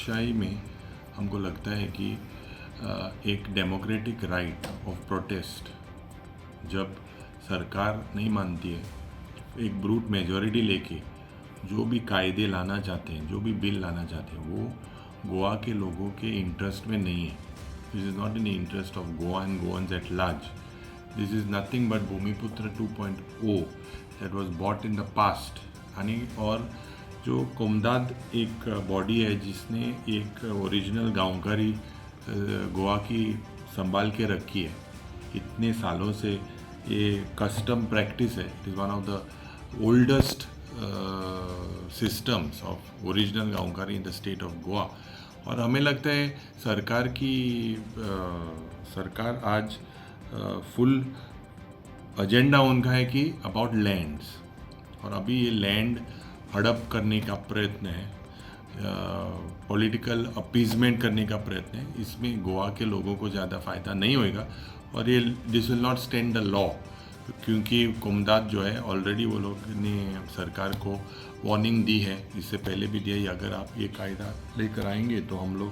सच्चाई में हमको लगता है कि एक डेमोक्रेटिक राइट ऑफ प्रोटेस्ट जब सरकार नहीं मानती है, एक ब्रूट मेजॉरिटी लेके जो भी कायदे लाना चाहते हैं, जो भी बिल लाना चाहते हैं, वो गोवा के लोगों के इंटरेस्ट में नहीं है. This is not in the interest of Goa and Goans at large. This is nothing but Bhumiputra 2.0 that was brought in the past. और जो कोमदाद एक बॉडी है जिसने एक ओरिजिनल गांवकारी गोवा की संभाल के रखी है इतने सालों से, ये कस्टम प्रैक्टिस है. It is one of the oldest systems of original gaunkari in the state of Goa. और हमें लगता है सरकार आज फुल एजेंडा उनका है कि अबाउट लैंड्स, और अभी ये लैंड हड़प करने का प्रयत्न है, पॉलिटिकल अपीजमेंट करने का प्रयत्न है. इसमें गोवा के लोगों को ज़्यादा फ़ायदा नहीं होएगा और ये this will not stand the law, क्योंकि कोमदाद जो है ऑलरेडी वो लोग ने सरकार को वार्निंग दी है, इससे पहले भी दिया, अगर आप ये कायदा लेकर आएंगे तो हम लोग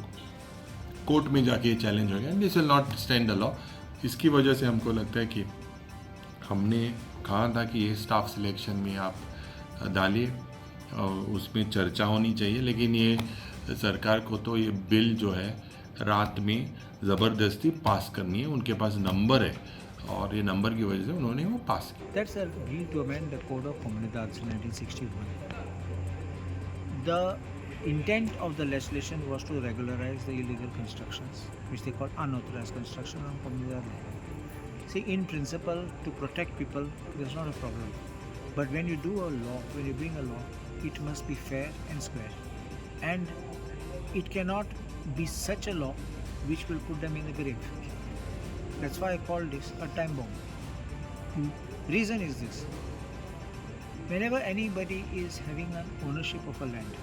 कोर्ट में जाके ये चैलेंज होगा, this will not stand the law. इसकी वजह से हमको लगता है कि हमने कहा था कि ये स्टाफ सिलेक्शन में आप डालिए और उसमें चर्चा होनी चाहिए, लेकिन ये सरकार को तो ये बिल जो है रात में ज़बरदस्ती पास करनी है. उनके पास नंबर है और ये नंबर की वजह से उन्होंने वो पास किया. That's a bill to amend the Code of Comunidades in 1961. The intent of the legislation was to regularize the illegal constructions, which they call unauthorized construction on Comunidad land. See, in principle, to protect people, there's not a problem. But when you do a law, when you bring a law, it must be fair and square. And it cannot be such a law which will put them in the grave. That's why I call this a time bomb. Reason is this. Whenever anybody is having an ownership of a land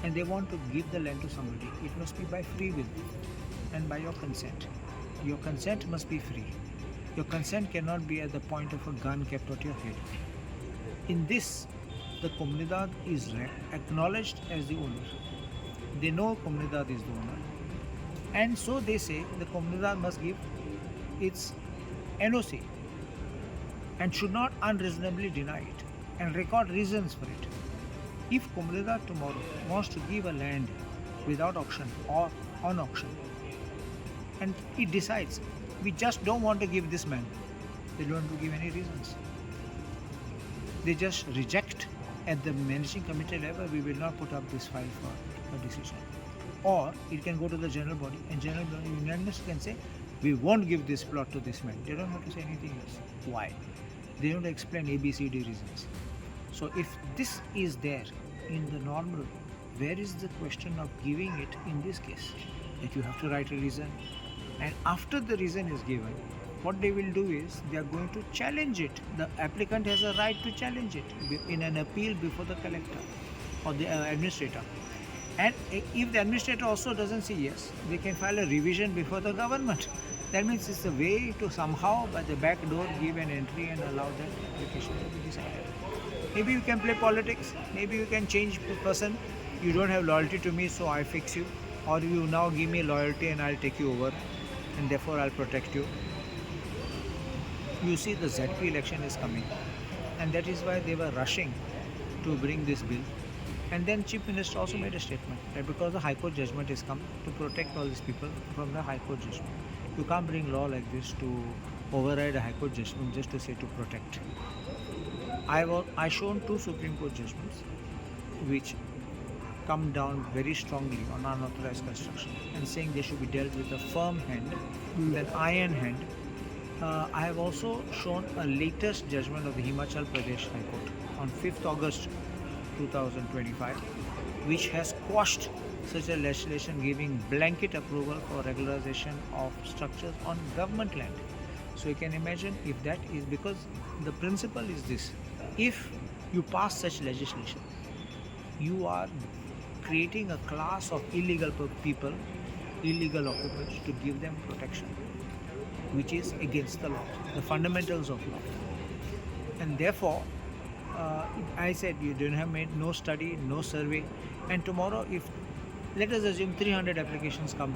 and they want to give the land to somebody, it must be by free will and by your consent. Your consent must be free. Your consent cannot be at the point of a gun kept at your head. In this, the Comunidad is acknowledged as the owner. They know Comunidad is the owner. And so they say the Comunidad must give its NOC and should not unreasonably deny it and record reasons for it. If Comunidad tomorrow wants to give a land without auction or on auction, and it decides, we just don't want to give this man, they don't want to give any reasons. They just reject at the managing committee level, we will not put up this file for a decision. Or it can go to the general body and general body unanimously can say, we won't give this plot to this man. They don't have to say anything else. Why? They don't explain ABCD reasons. So if this is there in the normal, where is the question of giving it in this case? That you have to write a reason, and after the reason is given, what they will do is they are going to challenge it. The applicant has a right to challenge it in an appeal before the collector or the administrator. And if the administrator also doesn't say yes, they can file a revision before the government. That means it's a way to somehow by the back door give an entry and allow that application to be decided. Maybe you can play politics, maybe you can change the person. You don't have loyalty to me, so I fix you. Or you now give me loyalty and I'll take you over and therefore I'll protect you. You see, the ZP election is coming, and that is why they were rushing to bring this bill. And then Chief Minister also made a statement that because the High Court judgment is come to protect all these people from the High Court judgment. You can't bring law like this to override a High Court judgment just to say to protect. I shown two Supreme Court judgments which come down very strongly on unauthorized construction and saying they should be dealt with a firm hand, an iron hand. I have also shown a latest judgment of the Himachal Pradesh High Court on 5th August 2025, which has quashed such a legislation giving blanket approval for regularization of structures on government land. So you can imagine if that is, because the principle is this: if you pass such legislation, you are creating a class of illegal people, illegal occupants, to give them protection, which is against the law, the fundamentals of law. And therefore, I said you don't have made no study, no survey, and tomorrow if Let us assume 300 applications come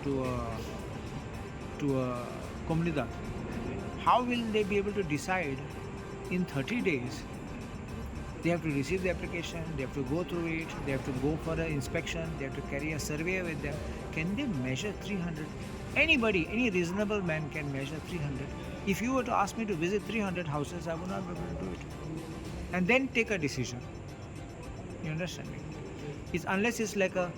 to a Comunidade. How will they be able to decide in 30 days? They have to receive the application, they have to go through it, they have to go for an inspection, they have to carry a survey with them. Can they measure 300? Anybody, any reasonable man can measure 300. If you were to ask me to visit 300 houses, I would not be able to do it. And then take a decision. You understand me? Unless it's like a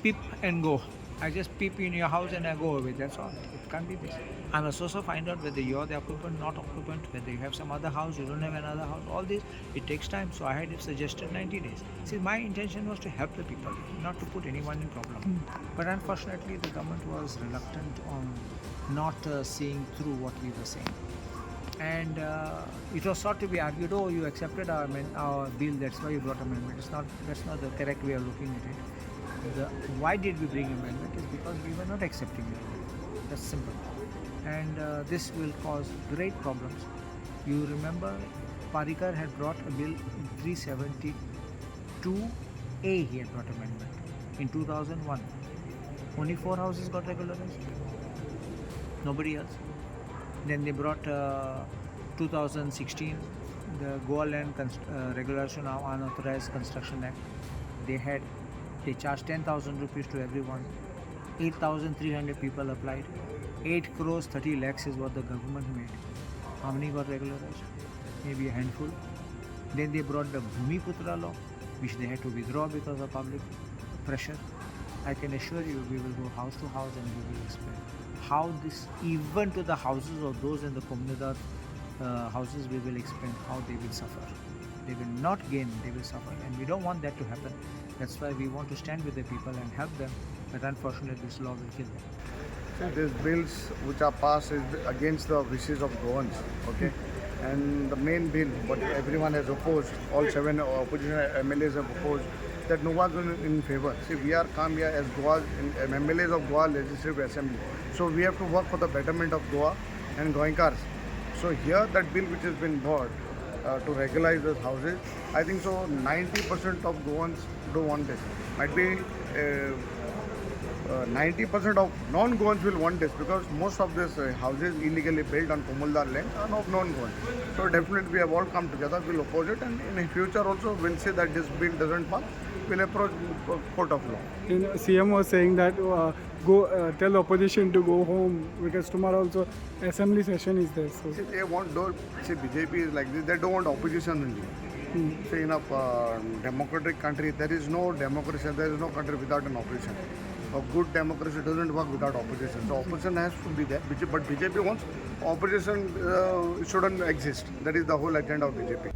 peep and go. I just peep in your house and I go away. That's all. It can't be this. I must also find out whether you're the occupant, not occupant, whether you have some other house, you don't have another house. All this, it takes time. So I had suggested 90 days. See, my intention was to help the people, not to put anyone in problem. But unfortunately, the government was reluctant on not seeing through what we were saying. And it was sought to be argued, oh, you accepted our bill, that's why you brought amendment. That's not the correct way of looking at it. Why did we bring amendment is because we were not accepting it. That's simple. And this will cause great problems. You remember Parikar had brought a bill in 372A, he had brought amendment in 2001. Only 4 houses got regularized. Nobody else. Then they brought 2016, the Goa Land Regulation of Unauthorized Construction Act. They charged 10,000 rupees to everyone. 8,300 people applied. 8 crores 30 lakhs is what the government made. How many got regularized? Maybe a handful. Then they brought the Bhumiputra law, which they had to withdraw because of public pressure. I can assure you, we will go house to house and we will explain how this, even to the houses of those in the Comunidade houses, we will explain how they will suffer. They will not gain, they will suffer. And we don't want that to happen. That's why we want to stand with the people and help them. But unfortunately, this law will kill them. See, these bills which are passed is against the wishes of Goans, okay? And the main bill, what everyone has opposed, all 7 opposition MLAs have opposed, that no one's in favor. See, we are come here as Goa, MLAs of Goa Legislative Assembly. So we have to work for the betterment of Goa and Goenkars. So here, that bill which has been brought to regularize those houses, I think so 90% of Goans don't want this. Might be 90% of non-Goans will want this, because most of these houses illegally built on Comunidade land are of non-Goans. So definitely we have all come together, we'll oppose it, and in the future also we'll say that this bill doesn't pass, we'll approach court of law. CM was saying that tell opposition to go home, because tomorrow also assembly session is there. So See, they want those, see, BJP is like this, they don't want opposition only. See, in a democratic country, there is no democracy, there is no country without an opposition. A good democracy doesn't work without opposition. So opposition has to be there. But BJP wants opposition shouldn't exist. That is the whole agenda of BJP.